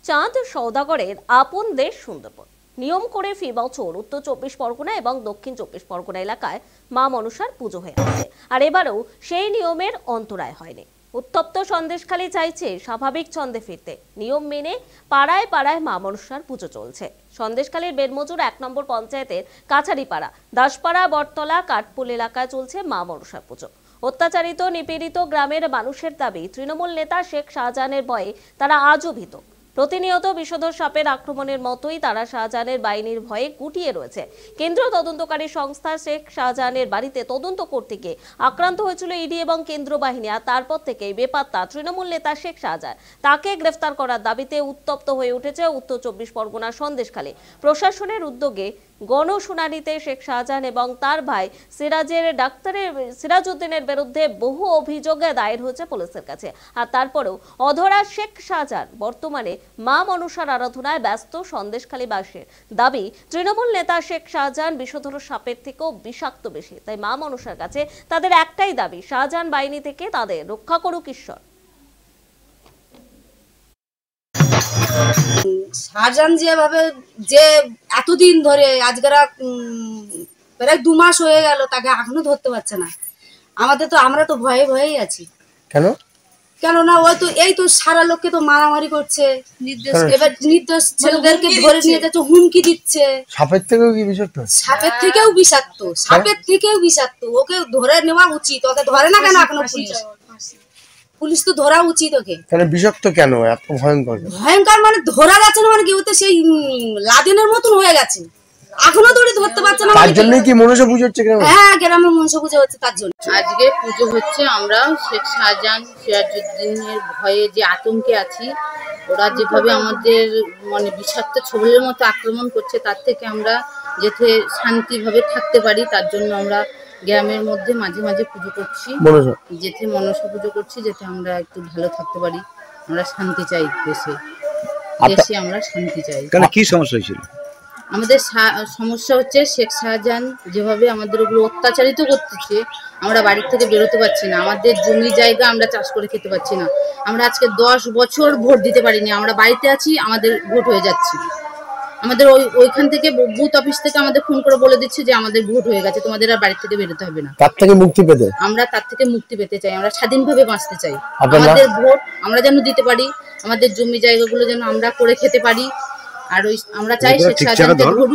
চাঁদ সওদাগরের আপন দেশ সুন্দরবন। নিয়ম করে ফি বছর উত্তর 24 পরগনা এবং দক্ষিণ 24 পরগনা এলাকায় মা মনসার পুজো হয়ে আসছে, আর এবারেও সেই নিয়মের অন্তরায় হয়নি। উত্তপ্ত সন্দেশখালী চাইছে স্বাভাবিক ছন্দে ফিরতে। নিয়ম মেনে পাড়ায় পাড়ায় মা মনসার পুজো চলছে। সন্দেশখালীর বেড়মজুর 1 নম্বর পঞ্চায়েতের কাছারিপাড়া, দাসপাড়া, বটতলা, কাঠপুল এলাকায় চলছে মা মনসার পুজো। অত্যাচারিত নিপীড়িত গ্রামের মানুষের দাবি, তৃণমূল নেতা শেখ শাহজাহানের ভয়ে তারা আজও ভীত। প্রতিনিয়ত বিষধর সাপের আক্রমণের মতোই তারা শাহজাহানের বাহিনীর ভয়ে গুটিয়ে রয়েছে। কেন্দ্রীয় তদন্তকারী সংস্থা শেখ শাহজাহানের বাড়িতে তদন্ত করতে গিয়ে আক্রান্ত হয়েছিল ইডি এবং কেন্দ্র বাহিনী, আর তারপর থেকেই বেপাত্তা তৃণমূল নেতা শেখ শাহজাহান। তাকে গ্রেফতার করার দাবিতে উত্তপ্ত হয়ে উঠেছে উত্তর 24 পরগনার সন্দেশখালী। প্রশাসনের উদ্যোগে গণশুনানিতে শেখ শাহজাহান এবং তার ভাই সিরাজউদ্দিনের বিরুদ্ধে বহু অভিযোগ দায়ের হয়েছে পুলিশের কাছে। আর তারপরেও অধরা শেখ শাহজাহান বর্তমানে মা মনসার আরাধনায় ব্যস্ত। সন্দেশখালীবাসীর দাবি, তৃণমূল নেতা শেখ শাহজাহান বিষধর সাপের থেকেও বিষাক্ত বেশি। তাই মা মনসার কাছে তাদের একটাই দাবি, শাহজাহান বাহিনী থেকে তাদের রক্ষা করুক ঈশ্বর। শাহজাহান যেভাবে যে এতদিন ধরে আজকেরা প্রায় 2 মাস হয়ে গেল, তাকে এখনো ধরতে পারছে না। আমরা তো ভয়ে ভয়েই আছি। কেননা ওই তো এই তো সারা লোককে তো মারামারি করছে, এবার নির্দোষ ছেলেদেরকে ধরে নিয়ে যাচ্ছে, হুমকি দিচ্ছে। সাপের থেকেও কি বিষাক্ত? সাপের থেকেও বিষাক্ত, সাপের থেকেও বিষাক্ত। ওকে ধরে নেওয়া উচিত। ওকে ধরে না কেন এখনো পুলিশ তো ধরা উচিত ওকে। তাহলে বিষাক্ত কেন এত ভয়ঙ্কর? ভয়ঙ্কর মানে ধরা যাচ্ছে না, মানে কি ওতে সেই লাদেনের মতন হয়ে গেছে, এখনো ধরতে পারছে না। তার জন্য কি মনসা পুজো হচ্ছে? হ্যাঁ, গ্রামে মনসা পুজো হচ্ছে তার জন্য। আজকে পুজো হচ্ছে। আমরা শেখ শাহজাহান সিরাজউদ্দিনের ভয়ে যে আতঙ্কে আছি, ওরা যেভাবে আমাদের মানে বিষাক্ত ছবলের মতো আক্রমণ করছে, তার থেকে আমরা যাতে শান্তিভাবে থাকতে পারি, তার জন্য আমরা গ্রামের মধ্যে মাঝে মাঝে পুজো করছি, যেতে মনসা পুজো করছি, যাতে আমরা একটু ভালো থাকতে পারি। আমরা শান্তি চাই দেশে আমরা শান্তি চাই। কি সমস্যা হয়েছিল? আমাদের সমস্যা হচ্ছে শেখ শাহজাহান যেভাবে আমাদের উপর অত্যাচারিত করতেছে, আমরা বাড়ির থেকে বেরোতে পারছি না। আমাদের জমি জায়গা আমরা চাষ করে খেতে পারছি না। আমরা আজকে 10 বছর ভোট দিতে পারিনি। আমরা বাড়িতে আছি, আমাদের ভোট হয়ে যাচ্ছে। আমাদের ওইখান থেকে বুথ অফিস থেকে আমাদের ফোন করে বলে দিচ্ছে যে আমাদের ভোট হয়ে গেছে, তোমাদের আর বাড়ি থেকে বেরোতে হবে না। তার থেকে মুক্তি পেতে আমরা চাই। আমরা স্বাধীনভাবে বাঁচতে চাই। আমাদের ভোট আমরা যেন দিতে পারি, আমাদের জমি জায়গাগুলো যেন আমরা করে খেতে পারি। আর আমরা চাই শেখ শাহজাহানকে ধরুক।